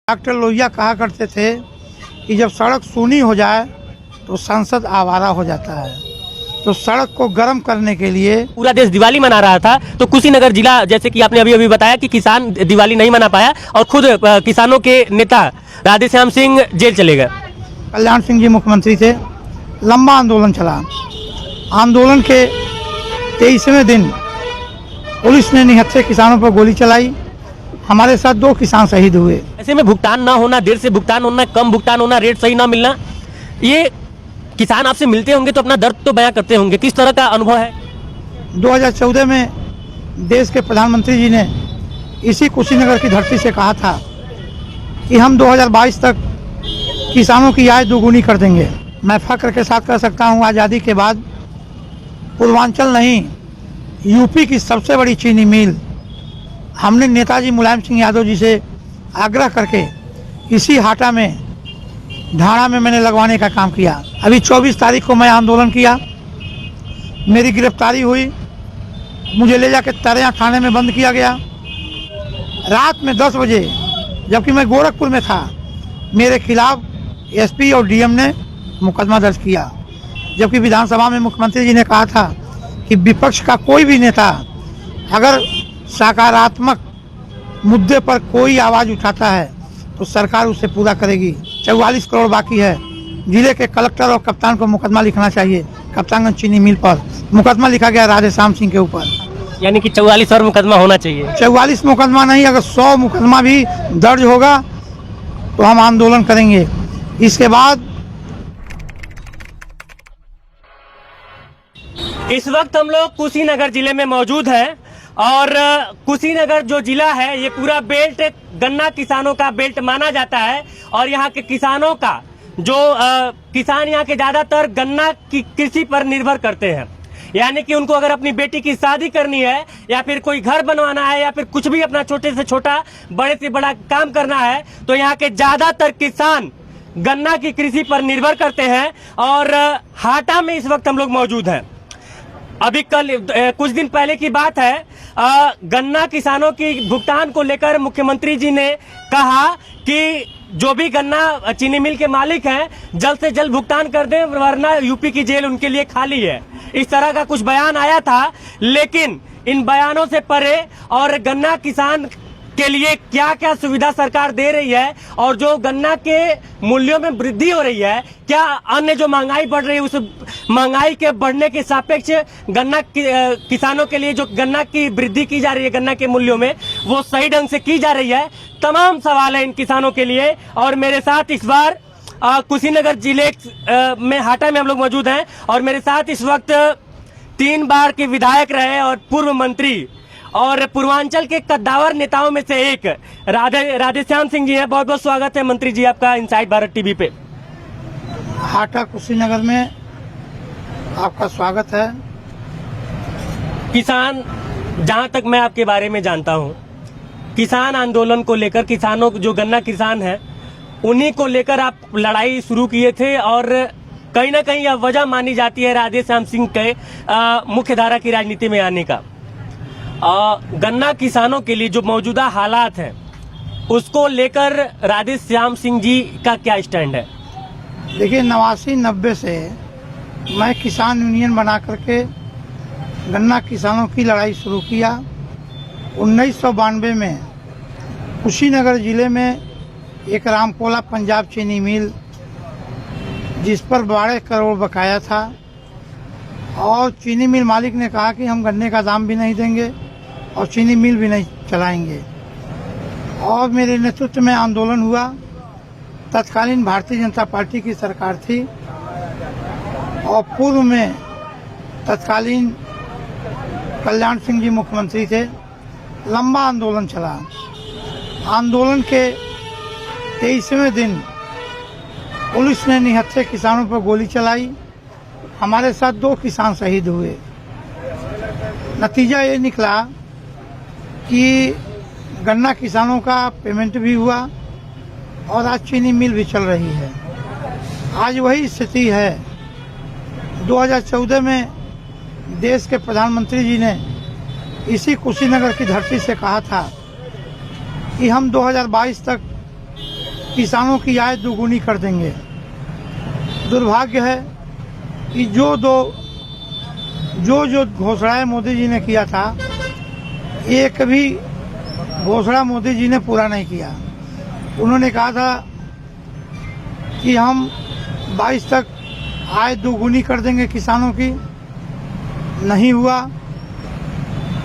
Doctor Lohia कहा करते थे कि जब सड़क सूनी हो जाए तो संसद आवारा हो जाता है। तो सड़क को गर्म करने के लिए पूरा देश दिवाली मना रहा था, तो कुशीनगर जिला, जैसे कि आपने अभी अभी बताया कि किसान दिवाली नहीं मना पाया और खुद किसानों के नेता राधेश्याम सिंह जेल चले गए। कल्याण सिंह जी मुख्यमंत्री थे, लंबा आंदोलन चला। आंदोलन के 23वें दिन पुलिस ने निहत्थे किसानों पर गोली चलाई। हमारे साथ 2 किसान शहीद हुए। ऐसे में भुगतान ना होना, देर से भुगतान होना, कम भुगतान होना, रेट सही ना मिलना, ये किसान आपसे मिलते होंगे तो अपना दर्द तो बयां करते होंगे। किस तरह का अनुभव है? 2014 में देश के प्रधानमंत्री जी ने इसी कुशीनगर की धरती से कहा था कि हम 2022 तक किसानों की आय दोगुनी कर देंगे। मैं फख्र के साथ कह सकता हूं, आज़ादी के बाद पूर्वांचल नहीं, यूपी की सबसे बड़ी चीनी मिल हमने नेताजी मुलायम सिंह यादव जी से आग्रह करके इसी हाटा में, ढाणा में मैंने लगवाने का काम किया। अभी 24 तारीख को मैं आंदोलन किया, मेरी गिरफ्तारी हुई, मुझे ले जाकर तरेया थाने में बंद किया गया। रात में 10 बजे, जबकि मैं गोरखपुर में था, मेरे खिलाफ एसपी और डीएम ने मुकदमा दर्ज किया। जबकि विधानसभा में मुख्यमंत्री जी ने कहा था कि विपक्ष का कोई भी नेता अगर सकारात्मक मुद्दे पर कोई आवाज़ उठाता है तो सरकार उसे पूरा करेगी। 44 करोड़ बाकी है। जिले के कलेक्टर और कप्तान को मुकदमा लिखना चाहिए। कप्तानगंज चीनी मिल पर मुकदमा लिखा गया राधेश्याम सिंह के ऊपर। यानी कि 44 और मुकदमा होना चाहिए। 44 मुकदमा नहीं, अगर 100 मुकदमा भी दर्ज होगा तो हम आंदोलन करेंगे। इसके बाद इस वक्त हम लोग कुशीनगर जिले में मौजूद हैं और कुशीनगर जो जिला है ये पूरा बेल्ट गन्ना किसानों का बेल्ट माना जाता है और यहाँ के किसानों का जो किसान यहाँ के ज्यादातर गन्ना की कृषि पर निर्भर करते हैं। यानी कि उनको अगर अपनी बेटी की शादी करनी है या फिर कोई घर बनवाना है या फिर कुछ भी अपना छोटे से छोटा बड़े से बड़ा काम करना है तो यहाँ के ज्यादातर किसान गन्ना की कृषि पर निर्भर करते हैं। और हाटा में इस वक्त हम लोग मौजूद हैं। अभी कल कुछ दिन पहले की बात है, गन्ना किसानों की भुगतान को लेकर मुख्यमंत्री जी ने कहा कि जो भी गन्ना चीनी मिल के मालिक हैं जल्द से जल्द भुगतान कर दें वरना यूपी की जेल उनके लिए खाली है। इस तरह का कुछ बयान आया था, लेकिन इन बयानों से परे और गन्ना किसान के लिए क्या क्या सुविधा सरकार दे रही है और जो गन्ना के मूल्यों में वृद्धि हो रही है, क्या अन्य जो महंगाई बढ़ रही है उस महंगाई के बढ़ने के सापेक्ष गन्ना किसानों के लिए जो गन्ना की वृद्धि की जा रही है गन्ना के मूल्यों में वो सही ढंग से की जा रही है, तमाम सवाल है इन किसानों के लिए। और मेरे साथ इस बार कुशीनगर जिले में हाटा में हम लोग मौजूद हैं और मेरे साथ इस वक्त 3 बार के विधायक रहे और पूर्व मंत्री और पूर्वांचल के कद्दावर नेताओं में से एक राधेश्याम सिंह जी हैं। बहुत बहुत स्वागत है मंत्री जी आपका इनसाइड भारत टीवी पे। हाटा कुशीनगर में आपका स्वागत है। किसान, जहां तक मैं आपके बारे में जानता हूं, किसान आंदोलन को लेकर, किसानों जो गन्ना किसान हैं उन्हीं को लेकर आप लड़ाई शुरू किए थे और कहीं ना कहीं यह वजह मानी जाती है राधेश्याम सिंह के मुख्य धारा की राजनीति में आने का। गन्ना किसानों के लिए जो मौजूदा हालात हैं उसको लेकर राधेश्याम सिंह जी का क्या स्टैंड है? देखिए, 89-90 से मैं किसान यूनियन बना करके गन्ना किसानों की लड़ाई शुरू किया। 1992 में कुशीनगर जिले में एक रामकोला पंजाब चीनी मिल जिस पर 12 करोड़ बकाया था और चीनी मिल मालिक ने कहा कि हम गन्ने का दाम भी नहीं देंगे और चीनी मिल भी नहीं चलाएंगे। और मेरे नेतृत्व में आंदोलन हुआ। तत्कालीन भारतीय जनता पार्टी की सरकार थी और पूर्व में तत्कालीन कल्याण सिंह जी मुख्यमंत्री थे। लंबा आंदोलन चला। आंदोलन के 23वें दिन पुलिस ने निहत्थे किसानों पर गोली चलाई। हमारे साथ 2 किसान शहीद हुए। नतीजा ये निकला कि गन्ना किसानों का पेमेंट भी हुआ और आज चीनी मिल भी चल रही है। आज वही स्थिति है। 2014 में देश के प्रधानमंत्री जी ने इसी कुशीनगर की धरती से कहा था कि हम 2022 तक किसानों की आय दोगुनी कर देंगे। दुर्भाग्य है कि जो घोषणाएं मोदी जी ने किया था, एक भी घोषणा मोदी जी ने पूरा नहीं किया। उन्होंने कहा था कि हम 22 तक आय दोगुनी कर देंगे किसानों की, नहीं हुआ।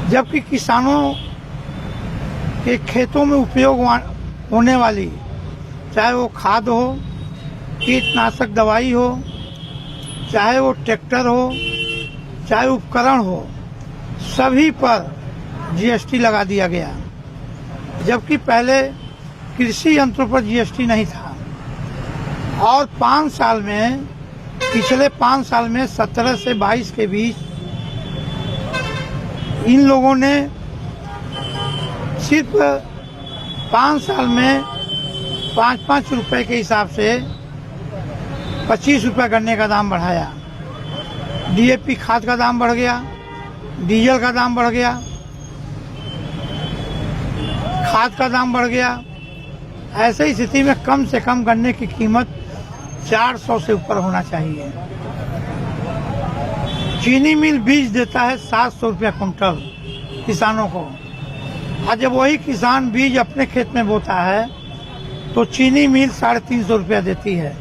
जबकि किसानों के खेतों में उपयोग होने वाली, चाहे वो खाद हो, कीटनाशक दवाई हो, चाहे वो ट्रैक्टर हो, चाहे उपकरण हो, सभी पर जीएसटी लगा दिया गया। जबकि पहले कृषि यंत्रों पर जीएसटी नहीं था। और 5 साल में, पिछले 5 साल में 17 से 22 के बीच इन लोगों ने सिर्फ 5 साल में 5-5 रुपए के हिसाब से 25 रुपए गन्ने का दाम बढ़ाया। डीएपी खाद का दाम बढ़ गया, डीजल का दाम बढ़ गया, खाद का दाम बढ़ गया। ऐसे स्थिति में कम से कम गन्ने की कीमत 400 से ऊपर होना चाहिए। चीनी मिल बीज देता है 700 रुपया कुंटल किसानों को, और जब वही किसान बीज अपने खेत में बोता है तो चीनी मिल 350 रुपया देती है।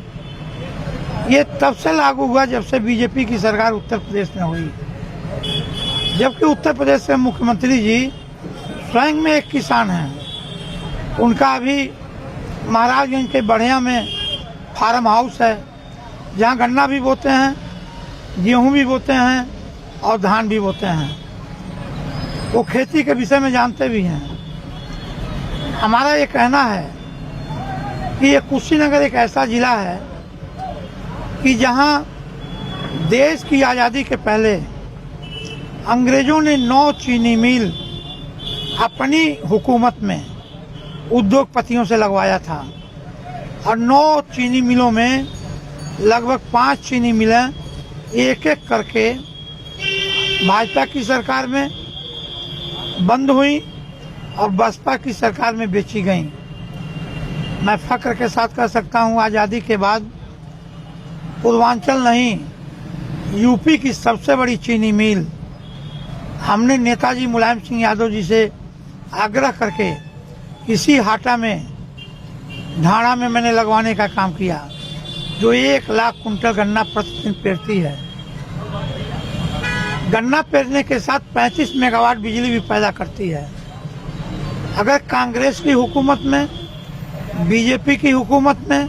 ये तब से लागू हुआ जब से बीजेपी की सरकार उत्तर प्रदेश में हुई। जबकि उत्तर प्रदेश के मुख्यमंत्री जी स्वयं में एक किसान हैं। उनका अभी महाराजगंज के बढ़िया में फार्म हाउस है, जहाँ गन्ना भी बोते हैं, गेहूं भी बोते हैं और धान भी बोते हैं। वो खेती के विषय में जानते भी हैं। हमारा ये कहना है कि ये कुशीनगर एक ऐसा जिला है कि जहाँ देश की आज़ादी के पहले अंग्रेजों ने 9 चीनी मिल अपनी हुकूमत में उद्योगपतियों से लगवाया था, और 9 चीनी मिलों में लगभग 5 चीनी मिलें एक एक करके भाजपा की सरकार में बंद हुई और बसपा की सरकार में बेची गई। मैं फख्र के साथ कह सकता हूं, आज़ादी के बाद पूर्वांचल नहीं, यूपी की सबसे बड़ी चीनी मिल हमने नेताजी मुलायम सिंह यादव जी से आग्रह करके इसी हाटा में, ढाणा में मैंने लगवाने का काम किया, जो 1 लाख कुंटल गन्ना प्रतिदिन पेरती है। गन्ना पेरने के साथ 35 मेगावाट बिजली भी पैदा करती है। अगर कांग्रेस की हुकूमत में, बीजेपी की हुकूमत में,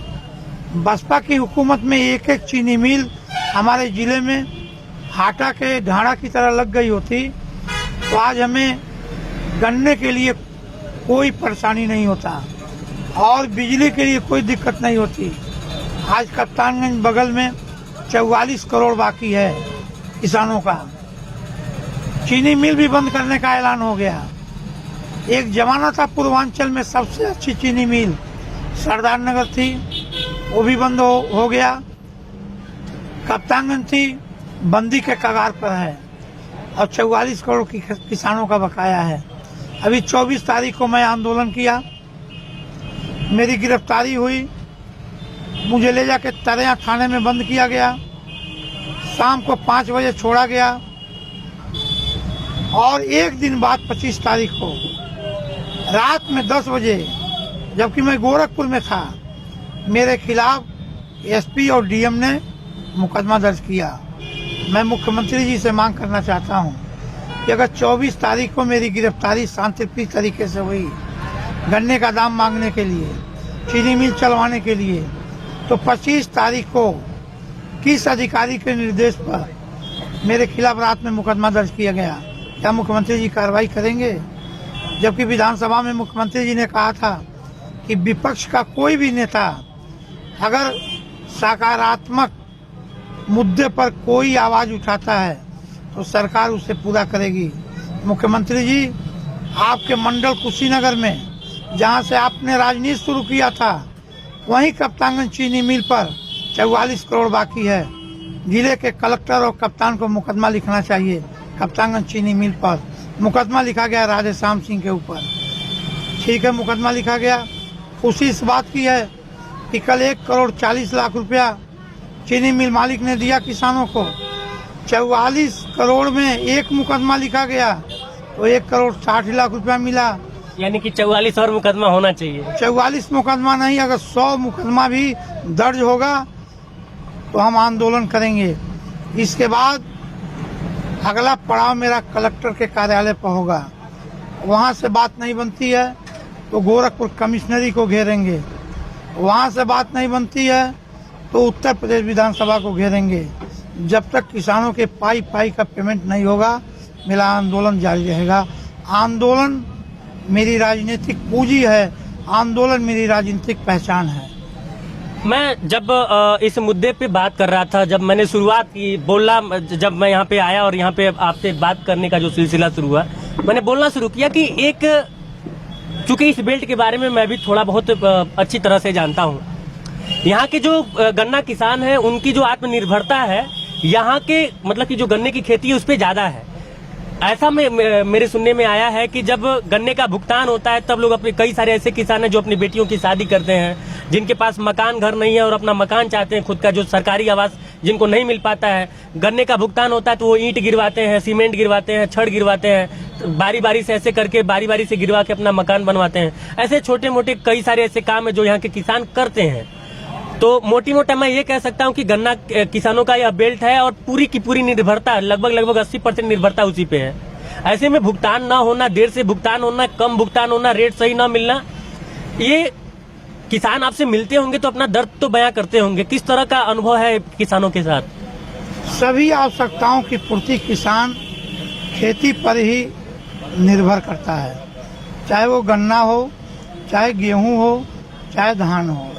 बसपा की हुकूमत में एक एक चीनी मिल हमारे जिले में हाटा के ढाणा की तरह लग गई होती तो आज हमें गन्ने के लिए कोई परेशानी नहीं होता और बिजली के लिए कोई दिक्कत नहीं होती। आज कप्तानगंज बगल में 44 करोड़ बाकी है किसानों का। चीनी मिल भी बंद करने का ऐलान हो गया। एक जमाना था पूर्वांचल में सबसे अच्छी चीनी मिल सरदार नगर थी, वो भी बंद हो गया। कप्तानगंज थी, बंदी के कगार पर है और 44 करोड़ की किसानों का बकाया है। अभी 24 तारीख को मैं आंदोलन किया, मेरी गिरफ्तारी हुई, मुझे ले जाके तरेया थाने में बंद किया गया, शाम को 5 बजे छोड़ा गया और एक दिन बाद 25 तारीख को रात में 10 बजे, जबकि मैं गोरखपुर में था, मेरे खिलाफ एसपी और डीएम ने मुकदमा दर्ज किया। मैं मुख्यमंत्री जी से मांग करना चाहता हूं कि अगर 24 तारीख को मेरी गिरफ्तारी शांतिप्रिय तरीके से हुई, गन्ने का दाम मांगने के लिए, चीनी मिल चलवाने के लिए, तो 25 तारीख को किस अधिकारी के निर्देश पर मेरे खिलाफ रात में मुकदमा दर्ज किया गया? क्या मुख्यमंत्री जी कार्रवाई करेंगे? जबकि विधानसभा में मुख्यमंत्री जी ने कहा था कि विपक्ष का कोई भी नेता अगर सकारात्मक मुद्दे पर कोई आवाज उठाता है तो सरकार उसे पूरा करेगी। मुख्यमंत्री जी, आपके मंडल कुशीनगर में जहां से आपने राजनीति शुरू किया था, वहीं कप्तानगंज चीनी मिल पर 44 करोड़ बाकी है। जिले के कलेक्टर और कप्तान को मुकदमा लिखना चाहिए। कप्तानगंज चीनी मिल पर मुकदमा लिखा गया राधेश्याम सिंह के ऊपर। ठीक है, मुकदमा लिखा गया। खुशी इस बात की है कि कल 1,40,00,000 रुपया चीनी मिल मालिक ने दिया किसानों को। 44 करोड़ में एक मुकदमा लिखा गया तो 1,60,00,000 रुपया मिला। यानी कि 44 और मुकदमा होना चाहिए। 44 मुकदमा नहीं, अगर 100 मुकदमा भी दर्ज होगा तो हम आंदोलन करेंगे। इसके बाद अगला पड़ाव मेरा कलेक्टर के कार्यालय पर होगा। वहाँ से बात नहीं बनती है तो गोरखपुर कमिश्नरी को घेरेंगे। वहाँ से बात नहीं बनती है तो उत्तर प्रदेश विधानसभा को घेरेंगे। जब तक किसानों के पाई पाई का पेमेंट नहीं होगा मेरा आंदोलन जारी रहेगा। आंदोलन मेरी राजनीतिक पूंजी है, आंदोलन मेरी राजनीतिक पहचान है। मैं जब इस मुद्दे पे बात कर रहा था, जब मैंने शुरुआत की बोलना, जब मैं यहाँ पे आया और यहाँ पे आपसे बात करने का जो सिलसिला शुरू हुआ, मैंने बोलना शुरू किया कि चूंकि इस बेल्ट के बारे में मैं भी थोड़ा बहुत अच्छी तरह से जानता हूँ। यहाँ के जो गन्ना किसान हैं उनकी जो आत्मनिर्भरता है यहाँ के मतलब कि जो गन्ने की खेती है उस पर ज्यादा है। ऐसा मेरे सुनने में आया है कि जब गन्ने का भुगतान होता है तब लोग अपने, कई सारे ऐसे किसान हैं जो अपनी बेटियों की शादी करते हैं, जिनके पास मकान घर नहीं है और अपना मकान चाहते हैं खुद का, जो सरकारी आवास जिनको नहीं मिल पाता है। गन्ने का भुगतान होता है तो वो ईंट गिरवाते हैं, सीमेंट गिरवाते हैं, छड़ गिरवाते हैं, बारी बारी से ऐसे करके बारी बारी से गिरवा के अपना मकान बनवाते हैं। ऐसे छोटे मोटे कई सारे ऐसे काम है जो यहाँ के किसान करते हैं। तो मोटी मोटा मैं ये कह सकता हूँ कि गन्ना किसानों का यह बेल्ट है और पूरी की पूरी निर्भरता लगभग 80% निर्भरता उसी पे है। ऐसे में भुगतान ना होना, देर से भुगतान होना, कम भुगतान होना, रेट सही ना मिलना, ये किसान आपसे मिलते होंगे तो अपना दर्द तो बयां करते होंगे। किस तरह का अनुभव है किसानों के साथ? सभी आवश्यकताओं की पूर्ति किसान खेती पर ही निर्भर करता है, चाहे वो गन्ना हो, चाहे गेहूं हो, चाहे धान हो।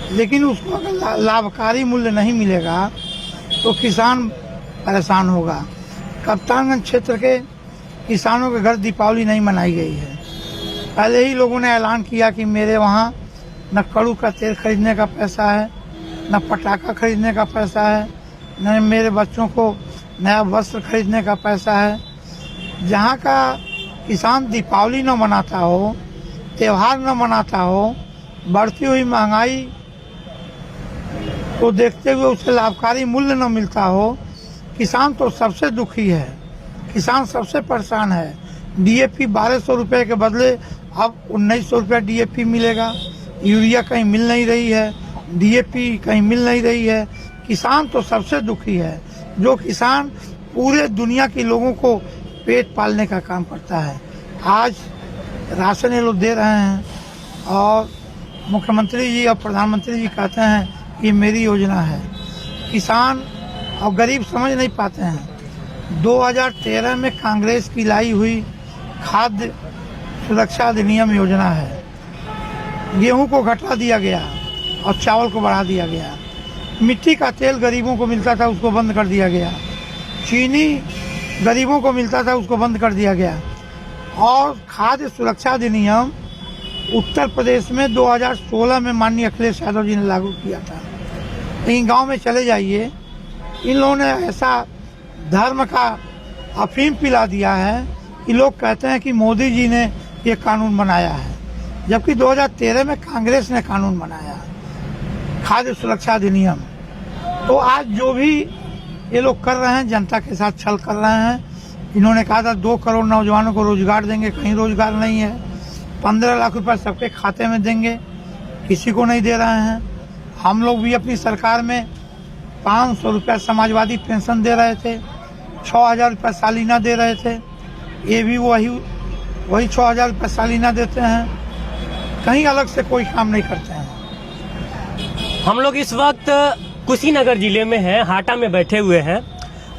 लेकिन उसको अगर लाभकारी मूल्य नहीं मिलेगा तो किसान परेशान होगा। कप्तानगंज क्षेत्र के किसानों के घर दीपावली नहीं मनाई गई है। पहले ही लोगों ने ऐलान किया कि मेरे वहाँ न कड़ू का तेल खरीदने का पैसा है, न पटाखा खरीदने का पैसा है, न मेरे बच्चों को नया वस्त्र खरीदने का पैसा है। जहाँ का किसान दीपावली न मनाता हो, त्यौहार न मनाता हो, बढ़ती हुई महंगाई को देखते हुए उसे लाभकारी मूल्य न मिलता हो, किसान तो सबसे दुखी है, किसान सबसे परेशान है। डीएपी 1200 रुपये के बदले अब 1900 रुपये डीएपी मिलेगा। यूरिया कहीं मिल नहीं रही है, डीएपी कहीं मिल नहीं रही है। किसान तो सबसे दुखी है। जो किसान पूरे दुनिया के लोगों को पेट पालने का काम करता है, आज राशन ये लोग दे रहे हैं और मुख्यमंत्री जी और प्रधानमंत्री जी कहते हैं कि मेरी योजना है। किसान और गरीब समझ नहीं पाते हैं। 2013 में कांग्रेस की लाई हुई खाद्य सुरक्षा अधिनियम योजना है। गेहूं को घटा दिया गया और चावल को बढ़ा दिया गया। मिट्टी का तेल गरीबों को मिलता था, उसको बंद कर दिया गया। चीनी गरीबों को मिलता था, उसको बंद कर दिया गया। और खाद्य सुरक्षा अधिनियम उत्तर प्रदेश में 2016 में माननीय अखिलेश यादव जी ने लागू किया था। कहीं गांव में चले जाइए, इन लोगों ने ऐसा धर्म का अफीम पिला दिया है कि लोग कहते हैं कि मोदी जी ने ये कानून बनाया है, जबकि 2013 में कांग्रेस ने कानून बनाया खाद्य सुरक्षा अधिनियम। तो आज जो भी ये लोग कर रहे हैं, जनता के साथ छल कर रहे हैं। इन्होंने कहा था 2 करोड़ नौजवानों को रोजगार देंगे, कहीं रोजगार नहीं है। 15 लाख रुपए सबके खाते में देंगे, किसी को नहीं दे रहे हैं। हम लोग भी अपनी सरकार में 500 रुपया समाजवादी पेंशन दे रहे थे, 6,000 रुपया सालीना दे रहे थे। ये भी वही 6,000 रुपया सालीना देते हैं, कहीं अलग से कोई काम नहीं करते हैं। हम लोग इस वक्त कुशीनगर जिले में हैं, हाटा में बैठे हुए हैं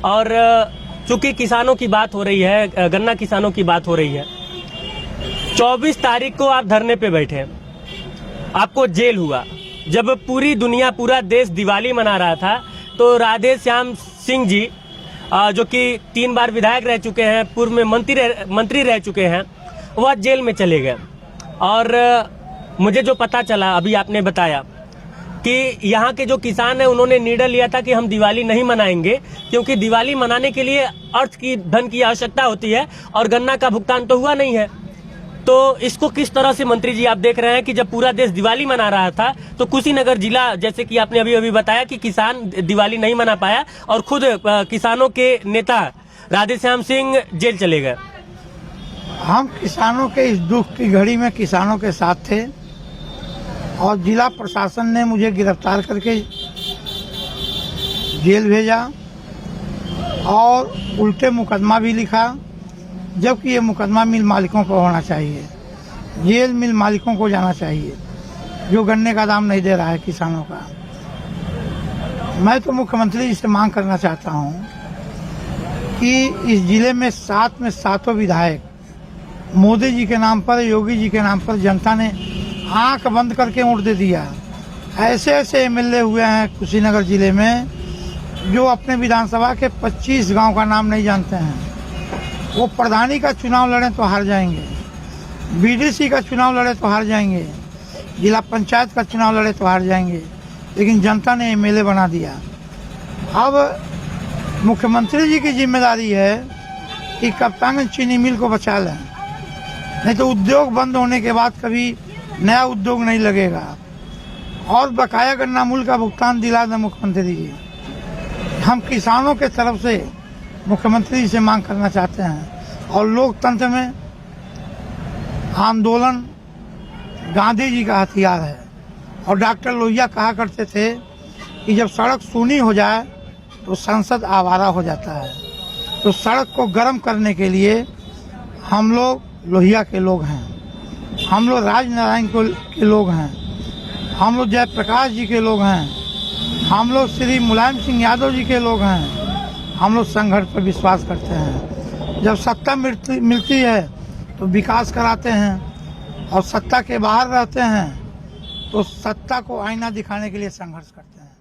और चूंकि किसानों की बात हो रही है, गन्ना किसानों की बात हो रही है। 24 तारीख को आप धरने पे बैठे, आपको जेल हुआ। जब पूरी दुनिया, पूरा देश दिवाली मना रहा था तो राधे श्याम सिंह जी, जो कि 3 बार विधायक रह चुके हैं, पूर्व में मंत्री रह चुके हैं, वह जेल में चले गए। और मुझे जो पता चला, अभी आपने बताया कि यहाँ के जो किसान हैं उन्होंने निर्णय लिया था कि हम दिवाली नहीं मनाएंगे, क्योंकि दिवाली मनाने के लिए अर्थ की, धन की आवश्यकता होती है और गन्ना का भुगतान तो हुआ नहीं है। तो इसको किस तरह से मंत्री जी आप देख रहे हैं कि जब पूरा देश दिवाली मना रहा था तो कुशीनगर जिला, जैसे कि आपने अभी अभी बताया कि किसान दिवाली नहीं मना पाया और खुद किसानों के नेता राधेश्याम सिंह जेल चले गए। हम किसानों के इस दुख की घड़ी में किसानों के साथ थे और जिला प्रशासन ने मुझे गिरफ्तार करके जेल भेजा और उल्टे मुकदमा भी लिखा, जबकि ये मुकदमा मिल मालिकों पर होना चाहिए। जेल मिल मालिकों को जाना चाहिए जो गन्ने का दाम नहीं दे रहा है किसानों का। मैं तो मुख्यमंत्री जी से मांग करना चाहता हूँ कि इस जिले में सातों विधायक मोदी जी के नाम पर, योगी जी के नाम पर जनता ने आंख बंद करके वोट दे दिया। ऐसे ऐसे एमएलए हुए हैं कुशीनगर जिले में जो अपने विधानसभा के 25 गांव का नाम नहीं जानते हैं। वो प्रधानी का चुनाव लड़े तो हार जाएंगे, बीडीसी का चुनाव लड़े तो हार जाएंगे, जिला पंचायत का चुनाव लड़े तो हार जाएंगे, लेकिन जनता ने एमएलए बना दिया। अब मुख्यमंत्री जी की जिम्मेदारी है कि कप्तान चीनी मिल को बचा लें, नहीं तो उद्योग बंद होने के बाद कभी नया उद्योग नहीं लगेगा। और बकाया गन्ना मूल्य का भुगतान दिला दें मुख्यमंत्री जी। हम किसानों के तरफ से मुख्यमंत्री जी से मांग करना चाहते हैं। और लोकतंत्र में आंदोलन गांधी जी का हथियार है और डॉक्टर लोहिया कहा करते थे कि जब सड़क सूनी हो जाए तो संसद आवारा हो जाता है। तो सड़क को गर्म करने के लिए हम लोग लोहिया के लोग हैं, हम लोग राजनारायण के लोग हैं, हम लोग जयप्रकाश जी के लोग हैं, हम लोग श्री मुलायम सिंह यादव जी के लोग हैं। हम लोग संघर्ष पर विश्वास करते हैं। जब सत्ता मिलती है तो विकास कराते हैं और सत्ता के बाहर रहते हैं तो सत्ता को आईना दिखाने के लिए संघर्ष करते हैं।